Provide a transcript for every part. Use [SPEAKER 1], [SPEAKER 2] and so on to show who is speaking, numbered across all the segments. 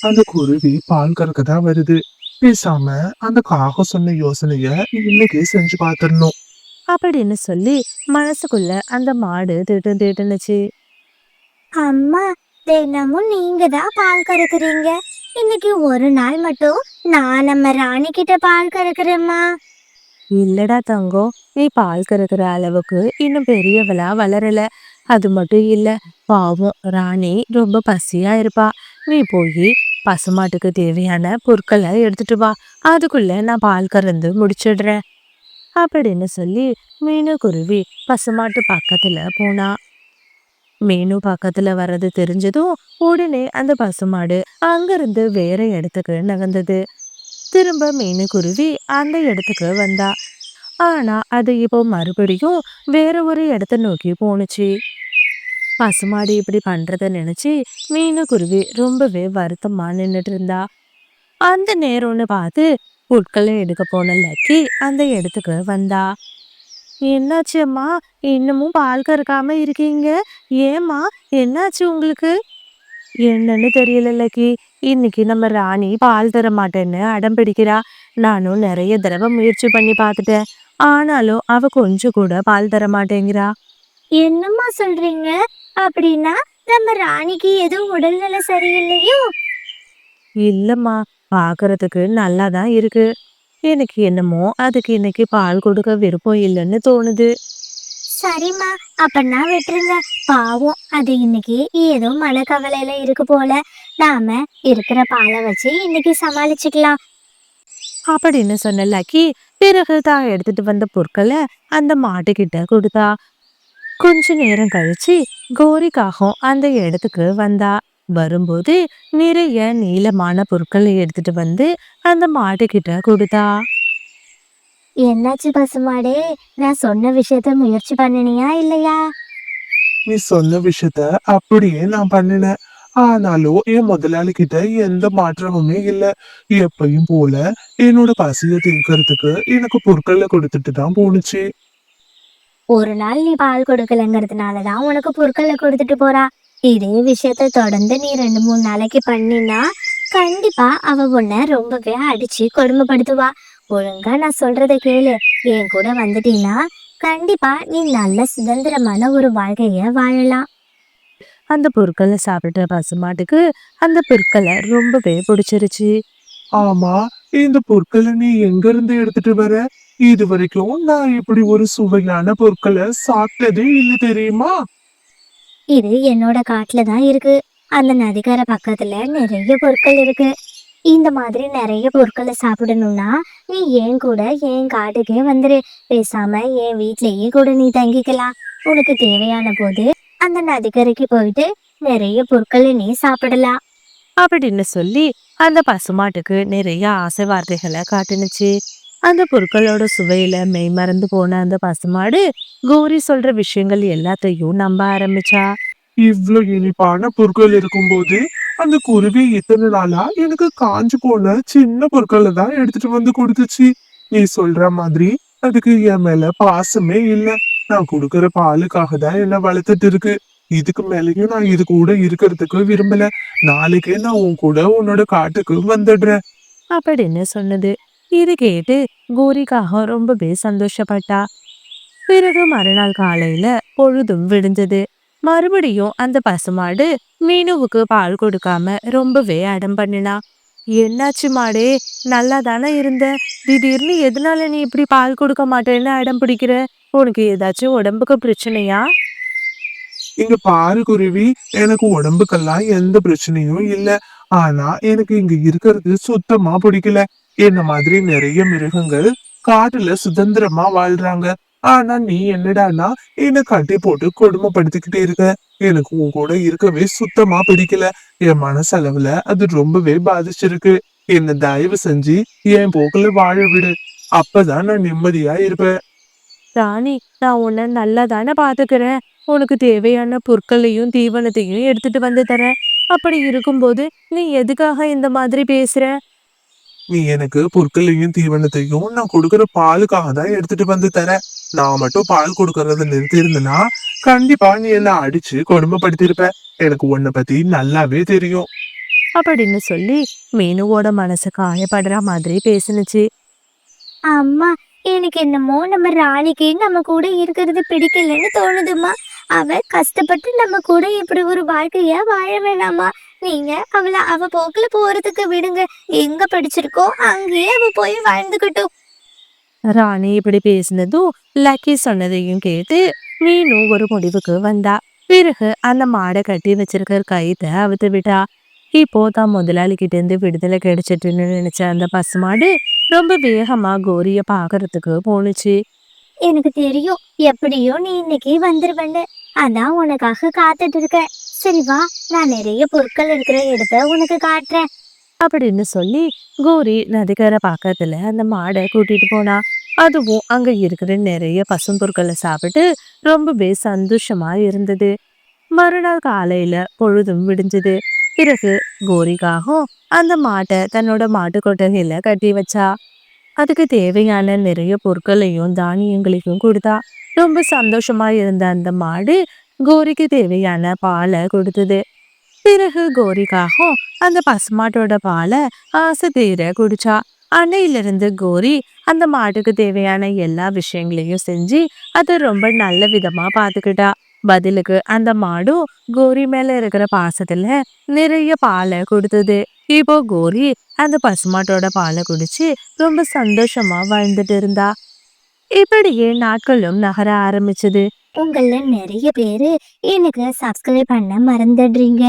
[SPEAKER 1] அந்த குருவி பால் கறக்கதான் வருது. பேசாம அந்த காகம் சொன்ன யோசனைய இன்னைக்கே செஞ்சு பாத்துடணும்.
[SPEAKER 2] அப்படின்னு சொல்லி மனசுக்குள்ள அந்த மாடு திட்டு திட்டுனுச்சு.
[SPEAKER 3] அம்மா, தினமும் நீங்க தான் பால் கறக்குறீங்க. இன்னைக்கு ஒரு நாள் மட்டும் நான் நம்ம ராணி கிட்ட பால் கறக்குறேம்மா.
[SPEAKER 2] இல்லடா தங்கம், நீ பால் கறக்குற அளவுக்கு இன்னும் பெரியவளா வளரல. அது மட்டும் இல்ல, பாவம் ராணி ரொம்ப பசியா இருப்பா. நீ போய் பசுமாட்டுக்கு தேவையான பொருட்களை எடுத்துட்டு வா. அதுக்குள்ள நான் பால் கறந்து முடிச்சிடுறேன் அப்படின்னு சொல்லி மீனு குருவி பசுமாட்டு பக்கத்துல போனா. மீனு பக்கத்துல வர்றது தெரிஞ்சதும் உடனே அந்த பசுமாடு அங்கிருந்து வேற இடத்துக்கு நகர்ந்தது. திரும்ப மீனு குருவி அந்த இடத்துக்கு வந்தா. ஆனா அது இப்போ மறுபடியும் வேற ஒரு இடத்த நோக்கி போணுச்சு. பசுமாடு இப்படி பண்றத நினைச்சு மீனு குருவி ரொம்பவே வருத்தமா நின்னுட்டு இருந்தா. அந்த நேரம்னு பார்த்து புட்களை எடுக்க போன லக்கி அந்த இடத்துக்கு வந்தா. என்னாச்சு அம்மா, இன்னமும் பால் கறக்காம இருக்கீங்க? ஏம்மா, என்னாச்சு உங்களுக்கு? என்னன்னு தெரியல லக்கி. இன்னைக்கு நம்ம ராணி பால் தர மாட்டேன்னு அடம் பிடிக்கிறா. நானும் நிறைய தடவை முயற்சி பண்ணி பார்த்துட்டேன். ஆனாலும் அவ கொஞ்சம் கூட பால் தர மாட்டேங்கிறா.
[SPEAKER 3] என்னம்மா சொல்றீங்க? அப்படின்னா நம்ம ராணிக்கு எதுவும் உடல்நல சரியில்லையோ?
[SPEAKER 2] இல்லம்மா, பார்க்கறதுக்கு நல்லா தான் இருக்கு. எனக்கு என்னமோ அதுக்கு இன்னைக்கு பால் கொடுக்க விருப்பம் இல்லைன்னு தோணுது.
[SPEAKER 3] சரிம்மா, அப்பன்னா விட்டுருங்க. பாவம், அது இன்னைக்கு ஏதோ மனக்கவலையில இருக்கு போல. நாம இருக்கிற பாலை வச்சு இன்னைக்கு சமாளிச்சுக்கலாம்.
[SPEAKER 2] அப்படின்னு சொன்ன லக்கி பிறகு தான் எடுத்துட்டு வந்த பொருட்களை அந்த மாட்டுக்கிட்ட கொடுத்தா. கொஞ்ச நேரம் கழிச்சு கோரிக்காகவும் அந்த இடத்துக்கு வந்தா. வரும்போது நிறைய நீளமான பொருட்களை எடுத்துட்டு வந்து அந்த மாட்டுக்கிட்ட கொடுத்தா.
[SPEAKER 3] என்னாச்சு பசுமாடே? நான் சொன்ன விஷயத்த முயற்சி பண்ணினியா இல்லையா?
[SPEAKER 1] நீ சொன்ன விஷயத்த அப்படியே நான் பண்ணினேன். ஆனாலும் என் முதலாளி கிட்ட எந்த மாற்றமுமே இல்ல. எப்பயும் போல என்னோட பசிய தீர்க்கறதுக்கு எனக்கு பொருட்களை கொடுத்துட்டு தான் போணுச்சு.
[SPEAKER 3] ஒரு நாள் நீ பால் கொடுக்கலங்கிறதுனாலதான் உனக்கு பொருட்களை கொடுத்துட்டு போறா. இதே விஷயத்த தொடர்ந்து நீ 2-3 நாளைக்கு பண்ணினா கண்டிப்பா அவ உன்னை ரொம்பவே அடிச்சு கொடுமைப்படுத்துவா. ஒழுங்கா நான் சொல்றத கேளு. என் கூட வந்துட்டீன்னா கண்டிப்பா நீ நல்ல சுதந்திரமான ஒரு வாழ்க்கைய வாழலாம்.
[SPEAKER 2] அந்த பொருட்களை சாப்பிட்ட பசுமாட்டுக்கு அந்த பொருட்களை ரொம்பவே பிடிச்சிருச்சு.
[SPEAKER 1] ஆமா, இந்த பொருட்களை நீ எங்க இருந்து எடுத்துட்டு வர? இது வரைக்கும் நான் இப்படி ஒரு சுவையான பொருட்களை சாப்பிட்டதே இல்ல தெரியுமா?
[SPEAKER 3] இது என்னோட காட்டுல தான் இருக்கு. அந்த நதிக்கரை பக்கத்துல நிறைய பொருட்கள் இருக்கு. இந்த மாதிரி நிறைய பொருட்களை சாப்பிடணும்னா நீ என் கூட என் காட்டுக்கே வந்துரு. பேசாம என் வீட்லயே கூட நீ தங்கிக்கலாம். உனக்கு தேவையான போது அந்த நதிக்கரைக்கு போயிட்டு நிறைய பொருட்களை நீ சாப்பிடலாம்.
[SPEAKER 2] அப்படின்னு சொல்லி அந்த பசுமாட்டுக்கு நிறைய ஆசை வார்த்தைகளை காட்டுனுச்சு. அந்த பொருட்களோட சுவையில மெய் மறந்து போன அந்த பசுமாடு கோரி சொல்ற விஷயங்கள் எல்லாத்தையும் நம்ப ஆரம்பிச்சா.
[SPEAKER 1] இவ்ளோ இனிப்பான பொருட்கள் இருக்கும்போது அந்த குருவி இத்தனை நாளா எனக்கு காஞ்சு போன சின்ன பொருட்களை தான் எடுத்துட்டு வந்து கொடுத்துச்சு. நீ சொல்ற மாதிரி அதுக்கு என் மேல பாசமே இல்ல. நான் கொடுக்கற பாலுக்காக தான் என்ன வளர்த்துட்டு இருக்கு. இதுக்கு மேலயும் நான் இது கூட இருக்கிறதுக்கு விரும்பல. நாளைக்கே நான் உன் கூட உன்னோட காட்டுக்கு வந்துடுறேன்.
[SPEAKER 2] அப்படின்னு சொன்னது. இது கேட்டு கோரிக்காக ரொம்பவே சந்தோஷப்பட்டா. பிறகு மறுநாள் காலையில பொழுதும் விடிஞ்சது. மறுபடியும் அந்த பசுமாடு மீனுவுக்கு பால் கொடுக்காம ரொம்பவே அடம் பண்ணினா. என்னாச்சு மாடே, நல்லா தானே இருந்த, திடீர்னு எதனால நீ இப்படி பால் கொடுக்க மாட்டேன்னு அடம் பிடிக்கிற? உனக்கு ஏதாச்சும் உடம்புக்கு பிரச்சனையா?
[SPEAKER 1] இங்க பாரு குருவி, எனக்கு உடம்புக்கெல்லாம் எந்த பிரச்சனையும் இல்ல. ஆனா எனக்கு இங்க இருக்கிறது சுத்தமா பிடிக்கல. என்ன மாதிரி நிறைய மிருகங்கள் காட்டுல சுதந்திரமா வாழ்றாங்க. ஆனா நீ என்னடான்னா என்ன கட்டி போட்டு கொடுமைப்படுத்திக்கிட்டே இருக்க. எனக்கு உன் கூட இருக்கவே சுத்தமா பிடிக்கல. என் மனசளவுல அது ரொம்பவே பாதிச்சிருக்கு. என்ன தயவு செஞ்சு என் போக்குல வாழ விடு. அப்பதான் நான் நிம்மதியா இருப்பேன்.
[SPEAKER 2] ராணி, நான் உன்னை நல்லா தானே பாத்துக்கிறேன். உனக்கு தேவையான பொருட்களையும் தீவனத்தையும் எடுத்துட்டு வந்து தரேன். அப்படி இருக்கும்போது நீ எதுக்காக இந்த மாதிரி பேசுற?
[SPEAKER 1] நீ எனக்கு பொருட்களையும் தீவனத்தையும் நான் கொடுக்கற பாலுக்காக தான் எடுத்துட்டு வந்து தரேன். நான் மட்டும் பால் கொடுக்கறத நிறுத்தி இருந்தேன்னா கண்டிப்பா நீ என்ன அடிச்சு கொடுமைப்படுத்திருப்ப. எனக்கு உன்னை பத்தி நல்லாவே தெரியும்.
[SPEAKER 2] அப்படின்னு சொல்லி மீனுவோட மனசு காயப்படுற மாதிரி பேசுனுச்சு.
[SPEAKER 3] அம்மா, எனக்கு என்னமோ நம்ம ராணிக்கு நம்ம கூட இருக்கிறது பிடிக்கலன்னு தோணுதும்மா. அவ கஷ்டப்பட்டு நம்ம கூட இப்படி ஒரு வாழ்க்கைய வாழ வேணாமா? நீங்க அவ போக்குல போறதுக்கு விடுங்க. எங்க படிச்சிருக்கோ அங்கேயே அவ போய் வாழ்ந்துக்கட்டும்.
[SPEAKER 2] ராணி இப்படி பேசினதும் லக்கி சொன்னதையும் கேட்டு மீனு ஒரு முடிவுக்கு வந்தா. பிறகு அந்த மாடை கட்டி வச்சிருக்கிற கயித்தை அவுத்து விட்டா. இப்போ தான் முதலாளி கிட்ட இருந்து விடுதலை கிடைச்சிட்டுன்னு நினைச்ச அந்த பசுமாடு ரொம்ப வேகமா கோரிய பாக்குறதுக்கு போணுச்சு.
[SPEAKER 3] எனக்கு தெரியும் எப்படியோ நீ இன்னைக்கு வந்துருவன்னு. அதான் உனக்காக காத்துட்டு இருக்கேன். சரி வா, நான் நிறைய பொருட்கள் இருக்கிற இடத்த உனக்கு காட்டுறேன்.
[SPEAKER 2] அப்படின்னு சொல்லி கோரி நதிக்கரை பக்கத்துல அந்த மாடை கூட்டிட்டு போனா. அதுவும் அங்க இருக்கிற நிறைய பசும்பொருட்களை சாப்பிட்டு ரொம்பவே சந்தோஷமா இருந்தது. மறுநாள் காலையில பொழுதும் விடிஞ்சது. பிறகு கோரிக்காகவும் அந்த மாட்டை தன்னோட மாட்டு கொட்டகையில கட்டி வச்சா. அதுக்கு தேவையான நிறைய பொருட்களையும் தானியங்களையும் கொடுத்தா. ரொம்ப சந்தோஷமா இருந்த அந்த மாடு கோரிக்கு தேவையான பாலை கொடுத்தது. பிறகு கோரிக்காகவும் அந்த பசுமாட்டோட பாலை ஆசை தீர குடிச்சா. அன்னையிலிருந்து கோரி அந்த மாட்டுக்கு தேவையான எல்லா விஷயங்களையும் செஞ்சு அதை ரொம்ப நல்ல விதமா பாத்துக்கிட்டா. பதிலுக்கு அந்த மாடும் கோரி மேல இருக்கிற பாசத்துல நிறைய பாலை கொடுத்தது. இப்போ கோரி அந்த பசுமாட்டோட பாலை குடிச்சு ரொம்ப சந்தோஷமா வாழ்ந்துட்டு இருந்தா. இப்படியே நாட்களும் நகர ஆரம்பிச்சது.
[SPEAKER 3] உங்கள நிறைய பேரு எனக்கு சப்ஸ்கிரைப் பண்ண மறந்துடுறீங்க.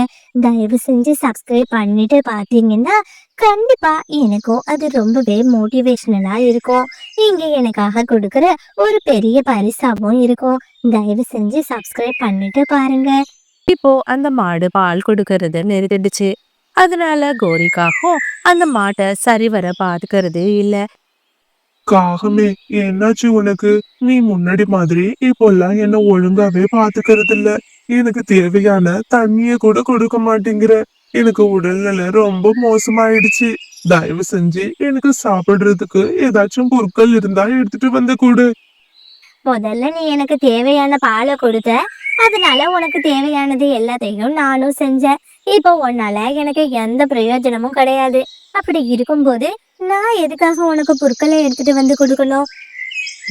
[SPEAKER 3] தயவு செஞ்சு சப்ஸ்கிரைப் பண்ணிட்டு பார்த்தீங்கன்னா கண்டிப்பா எனக்கும் அது ரொம்பவே மோட்டிவேஷனலா இருக்கும். நீங்க எனக்காக கொடுக்குற ஒரு பெரிய பரிசாவும் இருக்கும். தயவு செஞ்சு சப்ஸ்கிரைப் பண்ணிட்டு பாருங்க.
[SPEAKER 2] இப்போ அந்த மாடு பால் கொடுக்கறத நிறுத்திடுச்சு. அதனால கோரிக்காகவும் அந்த மாட்டை சரிவர பாத்துக்கிறது இல்ல.
[SPEAKER 1] காகமே, என்னாச்சு உனக்கு? நீ முன்னாடி மாதிரி இப்போல்லாம் என்ன ஒழுங்காவே பாத்துக்கிறது இல்ல. எனக்கு தேவையான தண்ணிய கூட கொடுக்க மாட்டேங்கிற. எனக்கு உடல்நிலை ரொம்ப மோசமாயிடுச்சு. தயவு செஞ்சு எனக்கு சாப்பிடுறதுக்கு ஏதாச்சும் பொருட்கள் இருந்தா எடுத்துட்டு வந்து கொடு.
[SPEAKER 3] முதல்ல நீ எனக்கு தேவையான பாலை கொடுத்த, அதனால உனக்கு தேவையானது எல்லாத்தையும் நானும் செஞ்சேன். இப்போ உன்னால எனக்கு எந்த பிரயோஜனமும் கிடையாது. அப்படி இருக்கும்போது நான் எதுக்காக உனக்கு பொருட்களை எடுத்துட்டு வந்து கொடுக்கணும்?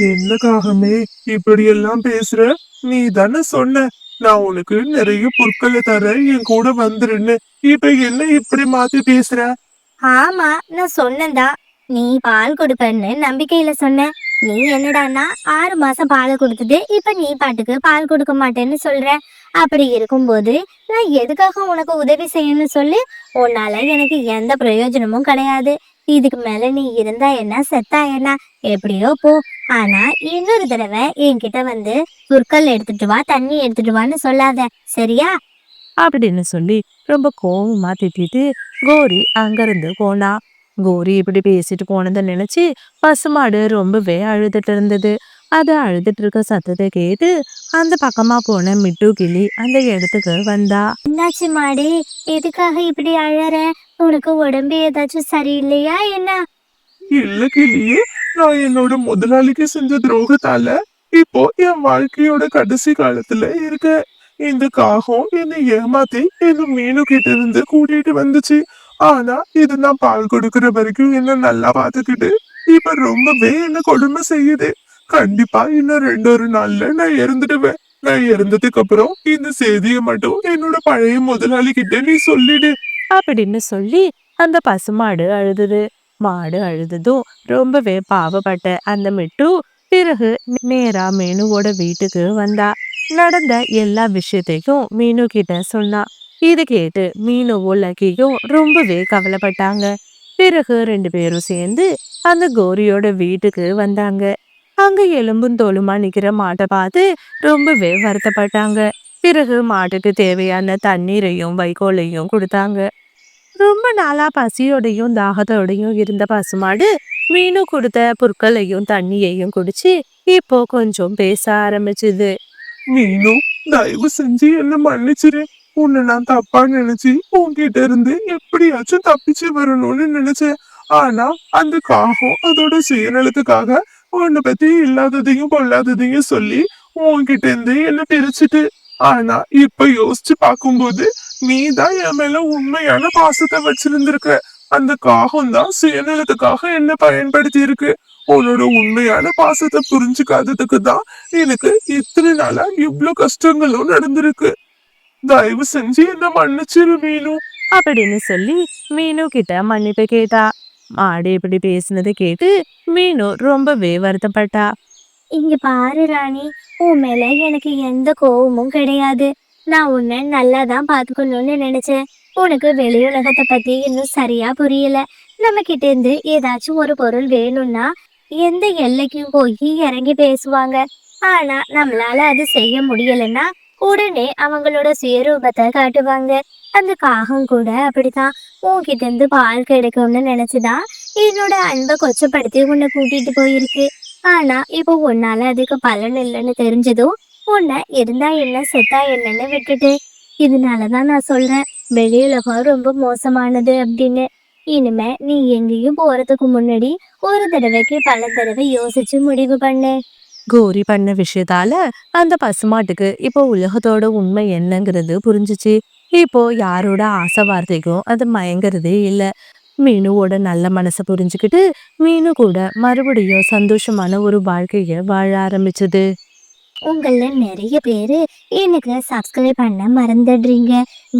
[SPEAKER 1] என்ன காகமே, இப்படியெல்லாம் பேசுற? நீ தானே சொன்ன நான் உனக்கு நிறைய பொருட்களை தரேன், என் கூட வந்துருன்னு. இப்ப என்ன இப்படி மாத்தி பேசுற?
[SPEAKER 3] ஆமா, நான் சொன்னேன்டா. நீ பால் கொடுப்பேன்னு நம்பிக்கையில சொன்ன. நீ என்னடான்னா 6 மாசம் பால் கொடுத்துட்டு இப்ப நீ பாட்டுக்கு பால் கொடுக்க மாட்டேன்னு சொல்ற. அப்படி இருக்கும்போது நான் எதுக்காக உனக்கு உதவி செய்யணும்னு சொல்லு. உன்னால எனக்கு எந்த பிரயோஜனமும் கிடையாது. இதுக்கு மேல நீ இருந்தா என்ன, செத்தா என்ன, எப்படியோ போ. ஆனா இன்னொரு தடவை என்கிட்ட வந்து பொருட்கள் எடுத்துட்டு வா, தண்ணி எடுத்துட்டு வான்னு சொல்லாத, சரியா?
[SPEAKER 2] அப்படின்னு சொல்லி ரொம்ப கோவமா திட்டிட்டு கோரி அங்கிருந்து போனா. கோரி இப்படி பேசிட்டு போனதை நினைச்சு பசுமாடு ரொம்பவே அழுதுட்டு இருந்தது. அது அழுதுட்டு இருக்க சத்தத்தை கேட்டு அந்த பக்கமா போன மிட்டு கிளி அந்த இடத்துக்கு வந்தா.
[SPEAKER 3] என்னாச்சு மாடி? எதுக்காக இப்படி அழற? உனக்கு உடம்பு ஏதாச்சும் சரியில்லையா என்ன?
[SPEAKER 1] இல்ல கிளியே, நான் என்னோட முதலாளிக்கு செஞ்ச துரோகத்தால இப்போ என் வாழ்க்கையோட கடைசி காலத்துல இருக்க. இந்த காகம் என்னை ஏமாத்தி இந்த மீனு கிட்ட இருந்து கூட்டிட்டு வந்துச்சு. ஆனா இது நான் பால் கொடுக்கற வரைக்கும் என்ன நல்லா பாத்துக்கிட்டு இப்ப ரொம்பவே என்ன கொடுமை செய்யுது. கண்டிப்பா இன்னும் 2 நாள்ல நான் இறந்துடுவேன். நான் இறந்ததுக்கு அப்புறம் இந்த செய்தியை மட்டும் என்னோட பழைய முதலாளி கிட்ட நீ சொல்லிடு.
[SPEAKER 2] அப்படின்னு சொல்லி அந்த பசுமாடு அழுதுது. மாடு அழுததும் ரொம்பவே பாவப்பட்ட அந்த மிட்டு பிறகு நேரா மீனுவோட வீட்டுக்கு வந்தா. நடந்த எல்லா விஷயத்தையும் மீனு கிட்ட சொன்னா. இது கேட்டு மீனுவும் லக்கியும் ரொம்பவே கவலைப்பட்டாங்க. பிறகு 2 பேரும் சேர்ந்து அந்த கோரியோட வீட்டுக்கு வந்தாங்க. அங்க எலும்பும் தோலுமா நிக்கிற மாட்டை பார்த்து ரொம்பவே வருத்தப்பட்டாங்க. பிறகு மாட்டுக்கு தேவையான தண்ணீரையும் வைக்கோலையும் கொடுத்தாங்க. ரொம்ப நாளா பசியோடையும் தாகத்தோடையும் இருந்த பசுமாடு மீனு கொடுத்த புற்களையும் தண்ணியையும் குடிச்சு இப்போ கொஞ்சம் பேச ஆரம்பிச்சுது.
[SPEAKER 1] மீனு, தயவு செஞ்சு என்ன மன்னிச்சிரு. உன்னை நான் தப்பா நினைச்சு உன்கிட்ட இருந்து எப்படியாச்சும் தப்பிச்சு வரணும்னு நினைச்சேன். ஆனா அந்த காகம் அதோட சுயநலத்துக்காக உன்னை பத்தி இல்லாததையும் பொல்லாததையும் சொல்லி உன்கிட்ட இருந்து என்ன பிரிச்சுட்டு ஆனா இப்ப யோசிச்சு பார்க்கும்போது நீதான் என் மேல உண்மையான பாசத்தை வச்சிருந்திருக்க. அந்த காகம் தான் சுயநலத்துக்காக என்ன பயன்படுத்தி இருக்கு. உன்னோட உண்மையான பாசத்தை புரிஞ்சுக்காததுக்கு தான் எனக்கு இத்தனை நாளா இவ்ளோ கஷ்டங்களும் நடந்திருக்கு. தயவு செஞ்சு என்ன மன்னிச்சிரு மீனு.
[SPEAKER 2] அப்படின்னு சொல்லி மீனு கிட்ட மன்னிப்பு கேட்டா. மாடு இப்படி பேசினதை கேட்டு மீனு ரொம்பவே வருத்தப்பட்டா.
[SPEAKER 3] இங்க பாரு ராணி, உன் மேல எனக்கு எந்த கோவமும் கிடையாது. நான் உன்னை நல்லா தான் பாத்துக்கணும்னு நினைச்சேன். உனக்கு வெளி உலகத்தை பத்தி இன்னும் சரியா புரியல. நம்ம கிட்ட இருந்து ஏதாச்சும் ஒரு பொருள் வேணும்னா எந்த எல்லைக்கும் போய் இறங்கி பேசுவாங்க. ஆனா நம்மளால அது செய்ய முடியலன்னா உடனே அவங்களோட சுயரூபத்தை காட்டுவாங்க. அந்த காகம் கூட அப்படித்தான். உன்கிட்ட இருந்து பால் கிடைக்கும்னு நினைச்சுதான் என்னோட அன்பை கொச்சப்படுத்தி உன்னை கூட்டிட்டு போயிருக்கு. ஆனா இப்போ உன்னால அதுக்கு பலன் இல்லைன்னு தெரிஞ்சதும் உன்னை இருந்தா என்ன செத்தா என்னன்னு விட்டுட்டு. இதனாலதான் நான் சொல்றேன், வெளியுலகம் ரொம்ப மோசமானது அப்படின்னு. இனிமே நீ எங்கேயும் போறதுக்கு முன்னாடி ஒரு தடவைக்கு பல தடவை யோசிச்சு முடிவு பண்ணு.
[SPEAKER 2] கோரி பண்ண விஷயத்தால அந்த பசுமாட்டுக்கு இப்போ உலகத்தோட உண்மை என்னங்கிறது புரிஞ்சுச்சு. இப்போ யாரோட ஆசை வார்த்தைக்கும் அது மயங்கிறதே இல்ல. மீனுவோட நல்ல மனசை புரிஞ்சுக்கிட்டு மீனு கூட மறுபடியும் சந்தோஷமான ஒரு வாழ்க்கைய வாழ ஆரம்பிச்சது.
[SPEAKER 3] உங்கள நிறைய பேரு எனக்கு சப்ஸ்கிரைப் பண்ண மறந்துடுறீங்க.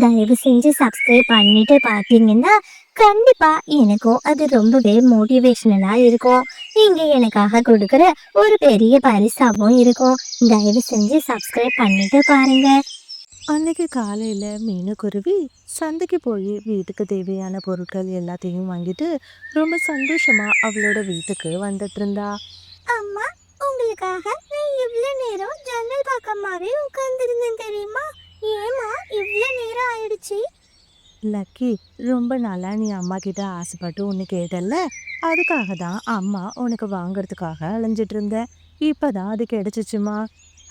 [SPEAKER 3] தயவு செஞ்சு சப்ஸ்கிரைப் பண்ணிட்டு பார்த்தீங்கன்னா கண்டிப்பா எனக்கும் அது ரொம்பவே மோட்டிவேஷனலா இருக்கும். நீங்க எனக்காக கொடுக்குற ஒரு பெரிய பரிசாவும் இருக்கும். தயவு செஞ்சு சப்ஸ்கிரைப் பண்ணிட்டு பாருங்க.
[SPEAKER 2] அன்னைக்கு காலையில மீனுக்குருவி சந்தைக்கு போய் வீட்டுக்கு தேவையான பொருட்கள் எல்லாத்தையும் வாங்கிட்டு ரொம்ப சந்தோஷமா அவளோட வீட்டுக்கு வந்துட்டு இருந்தா.
[SPEAKER 3] அம்மா, உங்களுக்காக நான் இவ்வளவு நேரம் ஜன்னல் பக்கமாவே உட்கார்ந்துருந்தேன் தெரியுமா? ஏமா இவ்வளவு நேரம் ஆயிடுச்சு?
[SPEAKER 2] லக்கி, ரொம்ப நாளா நீ அம்மா கிட்ட ஆசைப்பட்டு ஒன்று கேட்டல்ல, அதுக்காக தான் அம்மா உனக்கு வாங்குறதுக்காக அலைஞ்சிட்டு இருந்தேன். இப்பதான் அது கிடைச்சிச்சுமா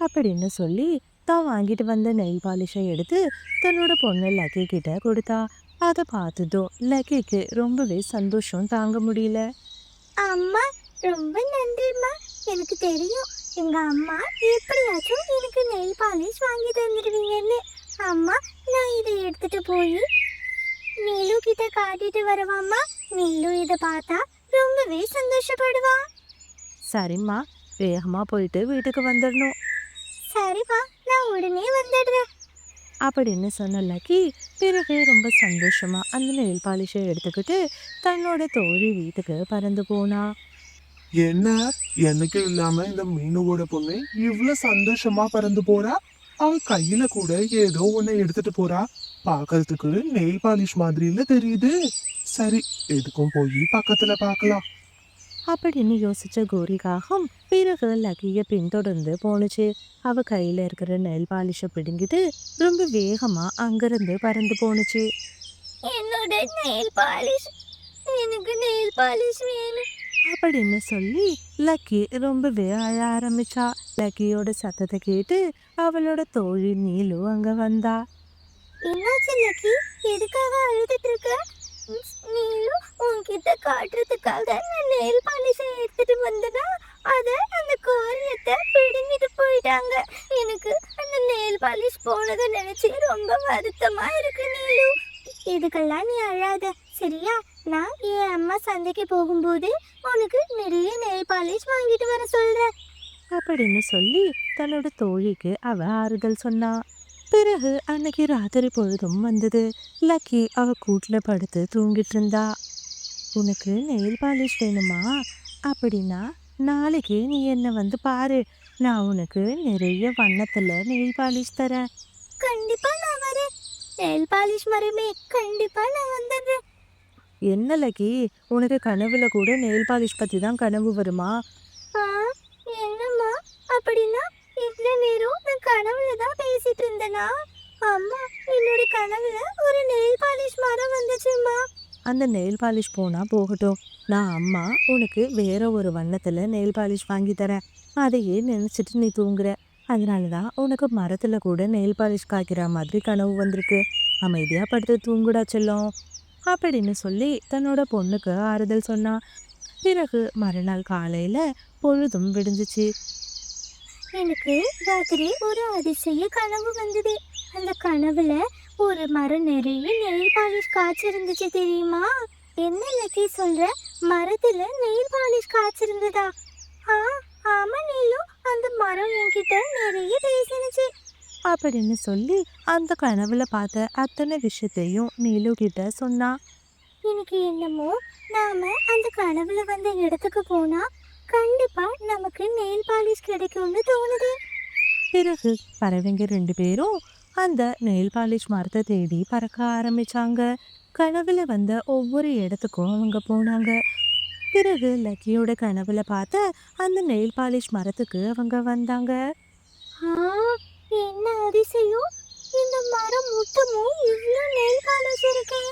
[SPEAKER 2] அப்படின்னு சொல்லி தான் வாங்கிட்டு வந்த நெயில் பாலிஷை எடுத்து தன்னோட பொண்ணு லக்கி கிட்ட கொடுத்தா. அதை பார்த்ததும் லக்கிக்கு ரொம்பவே சந்தோஷம் தாங்க முடியல.
[SPEAKER 3] அம்மா, ரொம்ப நன்றிம்மா. எனக்கு தெரியும் எங்க அம்மா எப்படியாச்சும் எனக்கு நெயில் பாலிஷ் வாங்கி தந்துடுவீங்கன்னு. அம்மா, நான் இதை எடுத்துட்டு போய் நீலு கிட்ட காட்டிட்டு வரவாம்மா? நீலு இதை பார்த்தா ரொம்பவே சந்தோஷப்படுவா.
[SPEAKER 2] சரிம்மா, வேகமா போயிட்டு வீட்டுக்கு வந்துடணும்
[SPEAKER 3] சரிப்பா, நான் உடனே வந்துடுறேன்.
[SPEAKER 2] அப்படின்னு சொன்ன லக்கி பிறகு ரொம்ப சந்தோஷமா அந்த நெயில் பாலிஷை எடுத்துக்கிட்டு தன்னோட தோழி வீட்டுக்கு பறந்து போனா.
[SPEAKER 1] என்ன, எனக்கு இல்லாம இந்த மீனுவோட பொண்ணு இவ்ளோ சந்தோஷமா பறந்து போறா. அவ கையில கூட ஏதோ ஒண்ணு எடுத்துட்டு போறா. பாக்குறதுக்கு நெயில் பாலிஷ் மாதிரில தெரியுது. சரி, எதுக்கும் போய் பக்கத்துல பார்க்கலாம்.
[SPEAKER 2] அப்படின்னு யோசிச்ச கோரிக்காகம் பிறகு லக்கிய பின்தொடர்ந்து போனுச்சு. அவ கையில இருக்கிற நெயில் பாலிஷை பிடுங்கிட்டு ரொம்ப வேகமா அங்கிருந்து பறந்து போனுச்சு.
[SPEAKER 3] என்னோட நெயில் பாலிஷ், எனக்கு நெயில் பாலிஷ் வேணும்.
[SPEAKER 2] அப்படின்னு சொல்லி லக்கி ரொம்பவே அழ ஆரம்பிச்சா. லக்கியோட சத்தத்தை கேட்டு அவளோட தோழி நீலு அங்க வந்தா.
[SPEAKER 3] என்னாச்சு லக்கி? எதுக்காக அழுதுட்டு இருக்க? நீலு, உன்கிட்ட காட்டுறதுக்காக நான் நெயில் பாலிஷை எடுத்துட்டு வந்தனா அத அந்த காரியத்தை பிடுங்கிட்டு போயிட்டாங்க. எனக்கு அந்த நெயில் பாலிஷ் போனதை நினைச்சு ரொம்ப வருத்தமா இருக்கு நீலு. இதுக்கெல்லாம் நீ அழாத, சரியா? நான் என் அம்மா சந்தைக்கு போகும்போது உனக்கு நிறைய நெயில் பாலிஷ் வாங்கிட்டு வர சொல்றேன்.
[SPEAKER 2] அப்படின்னு சொல்லி தன்னோட தோழிக்கு அவ ஆறுதல் சொன்னா. பிறகு அன்னைக்கு ராத்திரி பொழுதும் வந்தது. லக்கி அவ கூட்டுல படுத்து தூங்கிட்டு இருந்தா. உனக்கு நெயில் பாலிஷ் வேணுமா? அப்படின்னா நாளைக்கு நீ என்ன வந்து பாரு. நான் உனக்கு நிறைய வண்ணத்துல நெயில் பாலிஷ் தரேன்.
[SPEAKER 3] கண்டிப்பா நான் வரேன். நெயில் பாலிஷ் மரமே, கண்டிப்பா நான் வந்துடுறேன்.
[SPEAKER 2] என்ன லக்கி, உனக்கு கனவுல கூட நெயில் பாலிஷ் பத்தி தான் கனவு வருமா?
[SPEAKER 3] ஆ, என்னம்மா? அப்படின்னா இவ்வளவு நேரம் நான் கனவுல தான் பேசிட்டு இருந்தேனா? அம்மா, என்னோட கனவுல ஒரு நெயில் பாலிஷ் மரம் வந்துச்சும்மா.
[SPEAKER 2] அந்த நெயில் பாலிஷ் போனா போகட்டும். நான் அம்மா உனக்கு வேற ஒரு வண்ணத்துல நெயில் பாலிஷ் வாங்கி தரேன். அதையே நினைச்சிட்டு நீ தூங்குற. அதனாலதான் உனக்கு மரத்துல கூட நெயில் பாலிஷ் காய்க்கிற மாதிரி கனவு வந்திருக்கு. அமைதியா படுத்து தூங்குடா செல்லம் அப்படின்னு சொல்லி தன்னோட பொண்ணுக்கு ஆறுதல் சொன்னா. பிறகு மறுநாள் காலையில பொழுதும் விடிஞ்சிச்சு.
[SPEAKER 3] எனக்கு ராத்திரி ஒரு அதிசய கனவு வந்தது. அந்த கனவுல ஒரு மரம் நிறைய நெயில் பாலிஷ் காய்ச்சிருந்துச்சு தெரியுமா? என்ன லக்கி சொல்ற? மரத்துல நெயில் பாலிஷ் காய்ச்சிருந்ததா? ஆ, ஆமா நீலு, அந்த மரம் என்கிட்ட நிறைய பேசினுச்சு.
[SPEAKER 2] அப்படின்னு சொல்லி அந்த கனவுல பார்த்த அத்தனை விஷயத்தையும் நீலு கிட்ட சொன்னா.
[SPEAKER 3] எனக்கு என்னமோ நாம அந்த கனவுல வந்த இடத்துக்கு போனா கண்டிப்பா நமக்கு நெயில் பாலிஷ் கிடைக்கும்னு தோணுது.
[SPEAKER 2] பிறகு பறவைங்க 2 பேரும் அந்த நெயில் பாலிஷ் மரத்தை தேடி பறக்க ஆரம்பிச்சாங்க. கனவுல வந்த ஒவ்வொரு இடத்துக்கும் அவங்க போனாங்க. பிறகு லக்கியோட கனவுல பார்த்த அந்த நெயில் பாலிஷ் மரத்துக்கு அவங்க வந்தாங்க.
[SPEAKER 3] ஆ, என்ன அதிசயம்! இந்த மரம் மொத்தமும் இவ்ளோ நெயில் பாலிஷ் இருக்கே!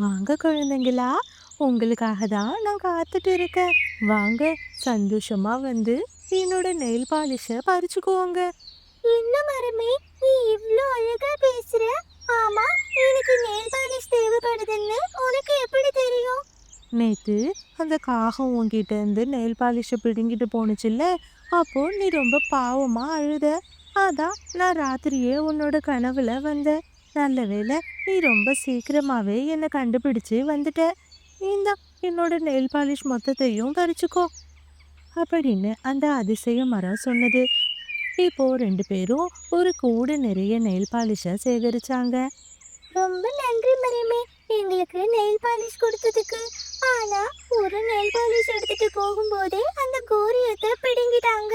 [SPEAKER 2] வாங்க குழந்தைங்களா, உங்களுக்காக தான் நான் காத்துட்டு இருக்கேன். வாங்க, சந்தோஷமா வந்து என்னோட நெயில் பாலிஷை பறிச்சுக்கோங்க.
[SPEAKER 3] என்ன மரமே, நீ இவ்ளோ அழகா பேசுற? ஆமா, எனக்கு நெயில் பாலிஷ் தேவைப்படுதுன்னு உனக்கு எப்படி தெரியும்?
[SPEAKER 2] நேத்து அந்த காகம் உன்கிட்ட இருந்து நெயில் பாலிஷை பிடுங்கிட்டு போணுச்சுல்ல, அப்போ நீ ரொம்ப பாவமா அழுத. அதான் நான் ராத்திரியே உன்னோட கனவுல வந்தேன். நல்ல வேளை நீ ரொம்ப சீக்கிரமாவே என்னை கண்டுபிடிச்சு வந்துட்ட. இந்தா, என்னோட நெயில் பாலிஷ் மொத்தத்தையும் பறிச்சுக்கோ அப்படின்னு அந்த அதிசய மரம் சொன்னது. இப்போ 2 பேரும் ஒரு கூடை நிறைய நெயில் பாலிஷை சேகரிச்சாங்க.
[SPEAKER 3] ரொம்ப நன்றி மரமே, எங்களுக்கு நெயில் பாலிஷ் கொடுத்ததுக்கு. ஆனா ஒரு நெயில் பாலிஷ் எடுத்துட்டு போகும்போதே அந்த கோரியத்தை பிடுங்கிட்டாங்க.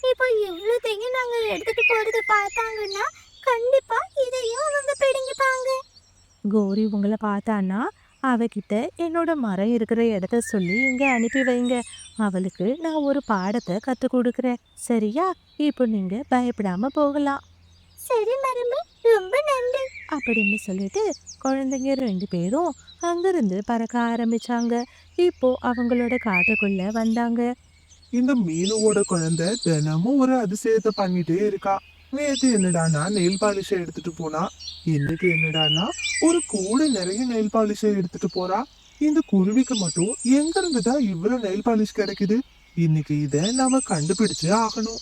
[SPEAKER 3] இப்போ இவ்வளோத்தையும் நாங்க எடுத்துட்டு போறது பார்த்தாங்கன்னா கண்டிப்பா இதையும் அவங்க பிடுங்கிப்பாங்க.
[SPEAKER 2] கோரி உங்களை பார்த்தான்னா அவகிட்ட என்னோட மரம் இருக்கிற இடத்த சொல்லி இங்க அனுப்பி வைங்க. அவளுக்கு நான் ஒரு பாடத்தை கற்றுக் கொடுக்குறேன். சரியா? இப்போ நீங்க பயப்படாம போகலாம்
[SPEAKER 3] சரி மரமே, ரொம்ப நன்றி.
[SPEAKER 2] அப்படின்னு சொல்லிட்டு குழந்தைங்க 2 பேரும் அங்கிருந்து பறக்க ஆரம்பிச்சாங்க. இப்போ அவங்களோட காட்டுக்குள்ள வந்தாங்க.
[SPEAKER 1] இந்த மீனுவோட குழந்தை தினமும் ஒரு அதிசயத்தை பண்ணிட்டே இருக்கா. நேத்து என்னடானா நெயில் பாலிஷை எடுத்துட்டு போனா, இன்னைக்கு என்னடானா ஒரு கூடை நிறைய நெயில் பாலிஷை எடுத்துட்டு போறா. இந்த குருவிக்கு மட்டும் எங்க இருந்துதான் இவ்வளவு நெயில் பாலிஷ் கிடைக்குது? இன்னைக்கு இத நாம கண்டுபிடிச்சே ஆகணும்.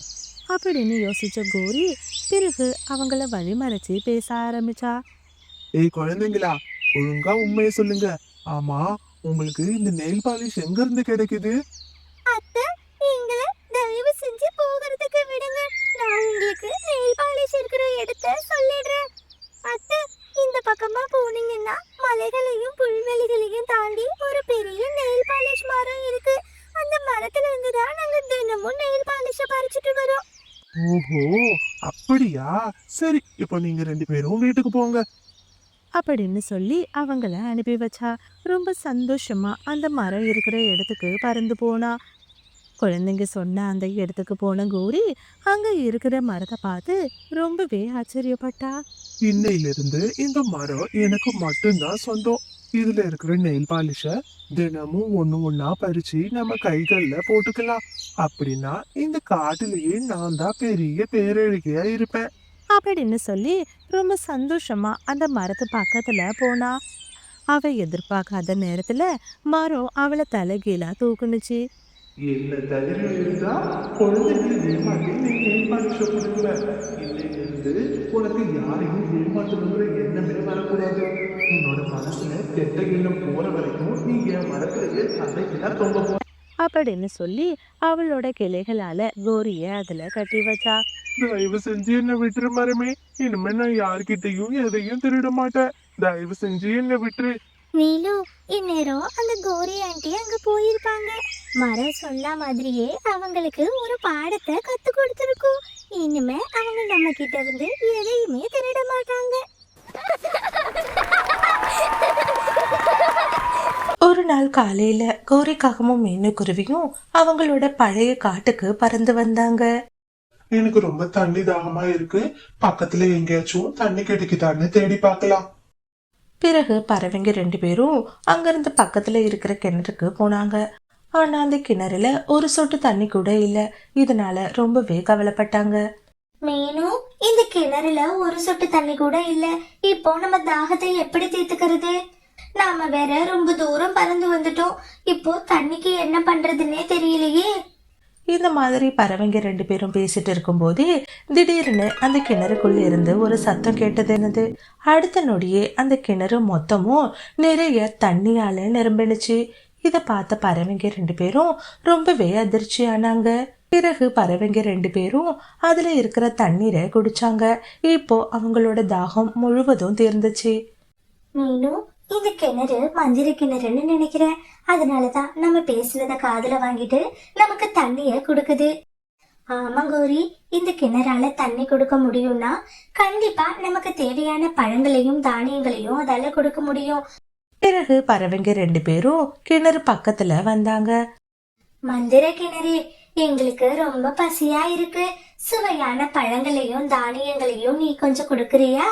[SPEAKER 2] அப்படின்னு யோசிச்ச கோரி பிறகு அவங்கள வழிமறைச்சு பேச ஆரம்பிச்சா.
[SPEAKER 1] ஏய் குழந்தைங்களா, ஒழுங்கா உண்மையை சொல்லுங்க. ஆமா, உங்களுக்கு இந்த நெயில் பாலிஷ் எங்க இருந்து கிடைக்குது?
[SPEAKER 3] அத்தை, எங்களை தயவு செஞ்சு போகிறதுக்கு விடுங்க. நான் உங்களுக்கு நெயில் பாலிஷ் இருக்கிற இடத்த சொல்லிடுறேன். அத்தை, இந்த பக்கமா போனீங்கன்னா மலைகளையும் புல்வெளிகளையும் தாண்டி ஒரு பெரிய நெயில் பாலிஷ் மரம் இருக்கு. அந்த மரத்துல இருந்து தான் நாங்க தினமும் நெயில் பாலிஷ பறிச்சுட்டு வரோம்.
[SPEAKER 1] ஓஹோ, அப்படியா? சரி, இப்போ நீங்க 2 பேரும் வீட்டுக்கு போங்க.
[SPEAKER 2] அப்படின்னு சொல்லி அவங்கள அனுப்பி வச்சா. ரொம்ப சந்தோஷமா அந்த மரம் இருக்கிற இடத்துக்கு பறந்து போனா. குழந்தைங்க சொன்ன அந்த இடத்துக்கு போன கோரி அங்க இருக்கிற மரத்தை பார்த்து ரொம்பவே ஆச்சரியப்பட்டா.
[SPEAKER 1] இன்னையிலிருந்து இந்த மரம் எனக்கு மட்டும்தான் சொந்தம். இதுல இருக்கிற நெயில் பாலிஷ தினமும் ஒண்ணு ஒண்ணா பறிச்சு நம்ம கைகள்ல போட்டுக்கலாம். அப்படின்னா இந்த காட்டுலயே நான் தான் பெரிய பேரழகியா இருப்பேன்.
[SPEAKER 2] அப்படின்னு சொல்லி ரொம்ப சந்தோஷமா அந்த மரத்து பக்கத்துல போனா. அவ எதிர்பார்க்காத நேரத்துல மரம் அவளை தலைகீழா தூக்குனுச்சு.
[SPEAKER 1] என்ன தைரியம் இருந்தா குழந்தைகளை ஏமாத்தி நீ நெயில் பாலிஷ கொடுக்குற. இன்னையிலிருந்து உனக்கு யாரையும் ஏமாத்தணுங்கிற எண்ணமே வரக்கூடாது. உன்னோட மனசுல கெட்ட எண்ணம் போற வரைக்கும் நீ என் மரத்திலேயே தலைகீழா தொங்க போ.
[SPEAKER 2] அப்படின்னு சொல்லி அவளோட கிளைகளால கோரிய அதுல கட்டி வச்சா.
[SPEAKER 1] தயவு செஞ்சு என்ன விட்டுரு மரமே. இனிமே நான் யார்கிட்டயும் எதையும் திருட மாட்டேன். தயவு செஞ்சு என்ன விட்டுரு.
[SPEAKER 3] நீலு, இந்நேரம் அந்த கோரி ஆண்டி அங்க போயிருப்பாங்க. மரம் சொன்ன மாதிரியே அவங்களுக்கு ஒரு பாடத்தை கத்து கொடுத்துருக்கோம். இனிமே அவங்க நம்ம கிட்ட இருந்து எதையுமே திருட மாட்டாங்க.
[SPEAKER 2] ஒரு நாள் காலையில கோரிக்காகமும் மீனுக்குருவியும் அவங்களோட பழைய காட்டுக்கு பறந்து வந்தாங்க.
[SPEAKER 1] எனக்கு ரொம்ப தண்ணி தாகமா இருக்கு. பக்கத்துல எங்கேயாச்சும் தண்ணி கிடைக்குதான்னு தேடி பார்க்கலாம்.
[SPEAKER 2] பிறகு பறவைங்க 2 பேரும் அங்கிருந்து பக்கத்துல இருக்கிற கிணறுக்கு போனாங்க. ஆனா அந்த கிணறுல ஒரு சொட்டு தண்ணி கூட இல்ல. இதனால ரொம்பவே கவலைப்பட்டாங்க.
[SPEAKER 3] மீனு, இந்த கிணறுல ஒரு சொட்டு தண்ணி கூட இல்ல. இப்போ நம்ம தாகத்தை எப்படி தீர்த்துக்கிறது? நாம வேற ரொம்ப தூரம் பறந்து வந்துட்டோம். இப்போ தண்ணிக்கு என்ன பண்றதுன்னே தெரியலையே.
[SPEAKER 2] இந்த மாதிரி பறவைங்க 2 பேரும் பேசிட்டு இருக்கும்போதே திடீர்னு அந்த கிணறுக்குள்ள இருந்து ஒரு சத்தம் கேட்டது. அடுத்த நொடியே அந்த கிணறு மொத்தமும் நிறைய தண்ணியால நிரம்பினுச்சு. இத பார்த்த பறவைங்க 2 பேரும் ரொம்பவே அதிர்ச்சி ஆனாங்க. பிறகு பறவைங்க 2 பேரும் அதுல இருக்கிற தண்ணீரை குடிச்சாங்க. இப்போ அவங்களோட தாகம் முழுவதும் தீர்ந்துச்சு.
[SPEAKER 3] மீனும் இந்த கிணறு மந்திர கிணறுன்னு நினைக்கிறேன். அதனாலதான் நம்ம பேசுனத காதுல வாங்கிட்டு நமக்கு தண்ணிய கொடுக்குது. ஆமா கௌரி, இந்த கிணறால தண்ணி கொடுக்க முடியும்னா கண்டிப்பா நமக்கு தேவையான பழங்களையும் தானியங்களையும் அதால கொடுக்க முடியும்.
[SPEAKER 2] பிறகு பறவைங்க 2 பேரும் கிணறு பக்கத்துல வந்தாங்க.
[SPEAKER 3] மந்திர கிணறு, எங்களுக்கு ரொம்ப பசியா இருக்கு. சுவையான பழங்களையும் தானியங்களையும் நீ கொஞ்சம் கொடுக்கறியா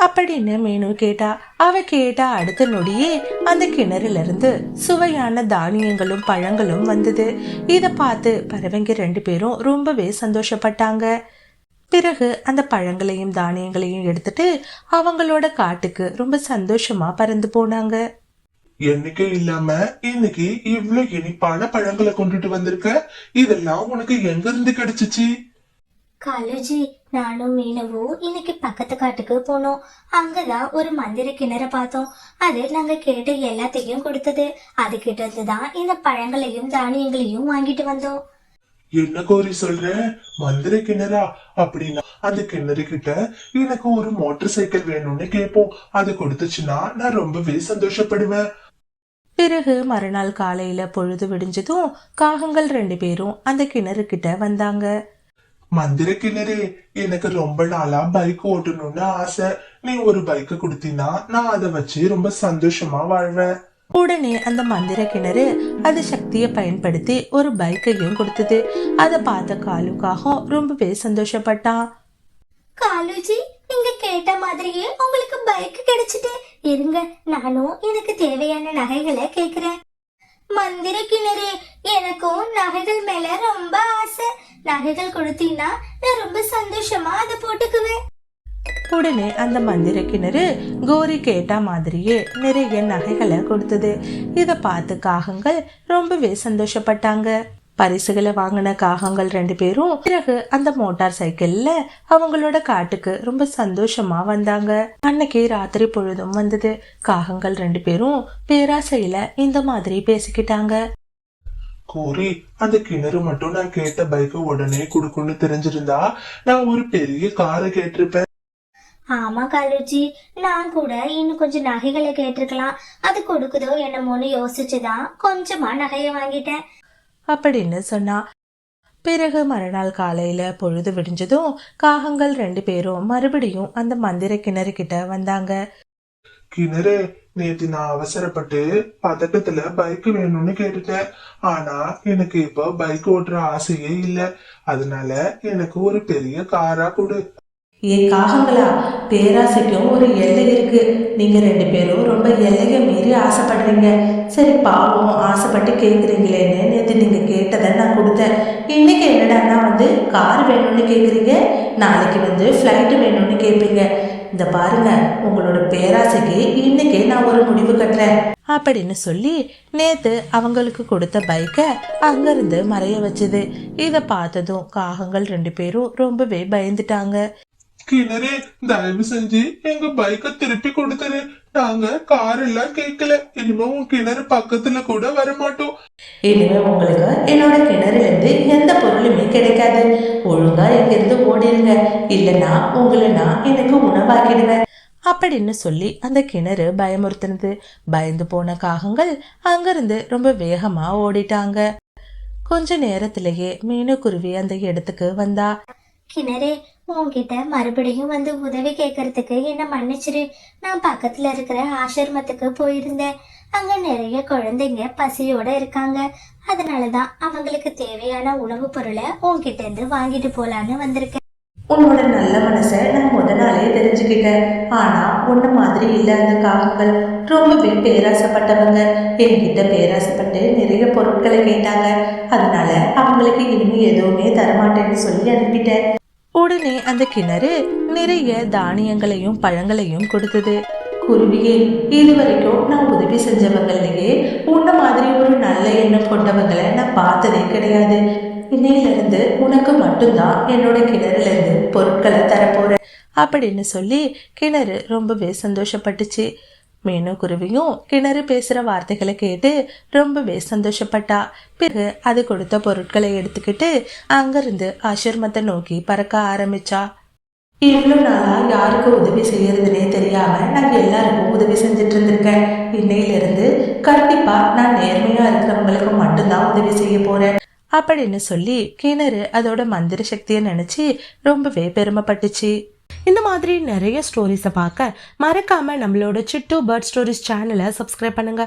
[SPEAKER 2] அப்படின்னு மீனு கேட்டா. அவ கேட்டா அடுத்த நொடியே அந்த கிணறுல இருந்து சுவையான தானியங்களும் பழங்களும் வந்தது. இத பார்த்து பறவைங்க 2 பேரும் ரொம்பவே சந்தோஷப்பட்டாங்க. பிறகு அந்த பழங்களையும் தானியங்களையும் எடுத்துட்டு அவங்களோட காட்டுக்கு ரொம்ப சந்தோஷமா பறந்து போனாங்க.
[SPEAKER 1] என்னைக்கே இல்லாம இன்னைக்கு இவ்ளோ இனிப்பான பழங்களை கொண்டுட்டு வந்திருக்க. இதெல்லாம் உனக்கு எங்க இருந்து கிடைச்சிச்சு?
[SPEAKER 3] காலுஜி, நானும் மீனவும் இன்னைக்கு பக்கத்து காட்டுக்கு போனோம். அங்கதான் ஒரு மந்திர கிணற பார்த்தோம். அது நாங்க கேட்ட எல்லாத்தையும் கொடுத்தது. அது கிட்ட இருந்துதான் இந்த பழங்களையும் தானியங்களையும் வாங்கிட்டு வந்தோம்.
[SPEAKER 1] என்ன கோரி சொல்ற? மந்திர கிணறா? அப்படின்னா அந்த கிணறு கிட்ட எனக்கு ஒரு மோட்டார் சைக்கிள் வேணும்னு கேட்போம். அது கொடுத்துச்சுன்னா நான் ரொம்பவே சந்தோஷப்படுவேன்.
[SPEAKER 2] பிறகு மறுநாள் காலையில பொழுது விடிஞ்சதும் காகங்கள் 2 பேரும் அந்த கிணறு கிட்ட வந்தாங்க.
[SPEAKER 1] மந்திர கிணறு, எனக்கு ரொம்ப நாளா பைக் ஓட்டணும்னு ஆசை. நீ ஒரு பைக்க கொடுத்தீன்னா நான் அதை வச்சு ரொம்ப சந்தோஷமா வாழ்வேன்.
[SPEAKER 2] உடனே அந்த மந்திர கிணறு அது சக்தியை பயன்படுத்தி ஒரு பைக்கையும் கொடுத்தது. அதை பார்த்த காலுக்காகவும் ரொம்பவே சந்தோஷப்பட்டான்.
[SPEAKER 3] காலுஜி, நீங்க கேட்ட மாதிரியே உங்களுக்கு பைக் கிடைச்சிட்டு இருங்க. நானும் எனக்கு தேவையான நகைகளை கேக்குறேன். மந்திர கிணறு, எனக்கும் நகைகள் மேல ரொம்ப ஆசை. நகைகள் கொடுத்தீங்கன்னா நான் ரொம்ப சந்தோஷமா அதை போட்டுக்குவேன்.
[SPEAKER 2] உடனே அந்த மந்திர கிணறு கோரி கேட்ட மாதிரியே நிறைய நகைகளை கொடுத்தது. இத பார்த்து காகங்கள் ரொம்பவே சந்தோஷப்பட்டாங்க. பரிசுகளை வாங்கின காகங்கள் 2 பேரும் பிறகு அந்த மோட்டார் சைக்கிள்ல அவங்களோட காட்டுக்கு ரொம்ப சந்தோஷமா வந்தாங்க. அன்னைக்கு ராத்திரி பொழுதும் வந்தது. காகங்கள் 2 பேரும் பேராசையில இந்த மாதிரி பேசிக்கிட்டாங்க.
[SPEAKER 1] கோரி, அந்த கிணறு மட்டும் நான் கேட்ட பைக்க உடனே கொடுக்குன்னு தெரிஞ்சிருந்தா நான் ஒரு பெரிய காரை கேட்டிருப்பேன்.
[SPEAKER 3] ஆமா காலுஜி, நான் கூட இன்னும் கொஞ்சம் நகைகளை கேட்டிருக்கலாம். அது கொடுக்குதோ என்னமோன்னு யோசிச்சுதான் கொஞ்சமா நகைய வாங்கிட்டேன்
[SPEAKER 2] அப்படின்னு சொன்னா. பிறகு மறுநாள் காலையில பொழுது விடிஞ்சதும் காகங்கள் 2 பேரும் மறுபடியும் அந்த மந்திர கிணறு கிட்ட வந்தாங்க.
[SPEAKER 1] கிணறு, நேத்து நான் அவசரப்பட்டு பதட்டத்துல பைக் வேணும்னு கேட்டுட்டேன். ஆனா எனக்கு இப்ப பைக் ஓட்டுற ஆசையே இல்ல. அதனால எனக்கு ஒரு பெரிய காரா கொடு.
[SPEAKER 2] ஏன் காகங்களா, பேராசைக்கும் ஒரு எல்லை இருக்கு. நீங்க 2 பேரும் ரொம்ப எல்லையை மீறி ஆசைப்படுறீங்க. சரி, பாவம் ஆசைப்பட்டு கேக்குறீங்களேன்னு நேற்று நீங்க கேட்டதை நான் கொடுத்தேன். இன்னைக்கு என்னடான்னா கார் வேணும்னு கேக்குறீங்க, நாளைக்கு ஃப்ளைட்டு வேணும்னு கேட்பீங்க. இந்த பாருங்க, உங்களோட பேராசைக்கு இன்னைக்கே நான் ஒரு முடிவு கட்டுறேன் அப்படின்னு சொல்லி நேத்து அவங்களுக்கு கொடுத்த பைக்கை அங்கிருந்து மறைய வச்சது. இத பார்த்ததும் காகங்கள் 2 பேரும் ரொம்பவே பயந்துட்டாங்க.
[SPEAKER 1] கிணறு, தயவு செஞ்சு எங்க பைக்க திருப்பி கொடுத்துரு. நாங்க கார் எல்லாம் கேட்கல. இனிமே உன் கிணறு பக்கத்துல கூட வரமாட்டோம்.
[SPEAKER 2] இனிமே உங்களுக்கு என்னோட கிணறுல இருந்து எந்த பொருளுமே கிடைக்காது. ஒழுங்கா இங்கிருந்து ஓடிடுங்க, இல்லைன்னா உங்களை நான் எனக்கு உணவாக்கிடுவேன் அப்படின்னு சொல்லி அந்த கிணறு பயமுறுத்தினது. பயந்து போன காகங்கள் அங்கிருந்து ரொம்ப வேகமா ஓடிட்டாங்க. கொஞ்ச நேரத்திலேயே மீனுக்குருவி அந்த இடத்துக்கு வந்தா.
[SPEAKER 3] கிணறே, உன்கிட்ட மறுபடியும் உதவி கேட்கறதுக்கு என்ன மன்னிச்சிரு. நான் பக்கத்துல இருக்கிற ஆசிரமத்துக்கு போயிருந்தேன். அங்க நிறைய குழந்தைங்க பசியோட இருக்காங்க. அதனாலதான் அவங்களுக்கு தேவையான உணவு பொருளை உன்கிட்ட இருந்து வாங்கிட்டு போலான்னு வந்திருக்கேன்.
[SPEAKER 2] உன்னோட நல்ல மனசை நான் நாளே தெரிஞ்சுக்கிட்டேன். ஆனா உன்ன மாதிரி இல்ல அந்த காகங்கள். ரொம்பவே பேராசைப்பட்டவங்க. என்கிட்ட பேராசைப்பட்டு நிறைய பொருட்களை கேட்டாங்க. அதனால அவங்களுக்கு இனிமே எதுவுமே தரமாட்டேன்னு சொல்லி அனுப்பிட்டேன். உடனே அந்த கிணறு நிறைய தானியங்களையும் பழங்களையும் கொடுத்தது. குருவியே, இதுவரைக்கும் நான் உதவி செஞ்சவங்களையே உன்ன மாதிரி ஒரு நல்ல எண்ணம் கொண்டவங்களை நான் பார்த்ததே கிடையாது. இன்னையிலிருந்து உனக்கு மட்டும்தான் என்னோட கிணறுல இருந்து பொருட்களை தரப்போறேன் அப்படின்னு சொல்லி கிணறு ரொம்பவே சந்தோஷப்பட்டுச்சு. மீனு குருவியும் கிணறு பேசுற வார்த்தைகளை கேட்டு ரொம்பவே சந்தோஷப்பட்டா. பிறகு அது கொடுத்த பொருட்களை எடுத்துக்கிட்டு அங்கிருந்து ஆசிரமத்தை நோக்கி பறக்க ஆரம்பிச்சா. இவ்வளவு நாளா யாருக்கு உதவி செய்யறதுனே தெரியாம நான் எல்லாருக்கும் உதவி செஞ்சுட்டு இருந்திருக்கேன். இன்னையிலிருந்து கண்டிப்பா நான் நேர்மையா இருக்கிறவங்களுக்கு மட்டும்தான் உதவி செய்ய போறேன் அப்படின்னு சொல்லி கிணறு அதோட மந்திர சக்தியை நினைச்சு ரொம்பவே பெருமைப்பட்டுச்சு. இந்த மாதிரி நிறைய ஸ்டோரிஸை பார்க்க மறக்காம நம்மளோட சிட்டு பேர்ட் ஸ்டோரிஸ் சேனலை சப்ஸ்கிரைப் பண்ணுங்க.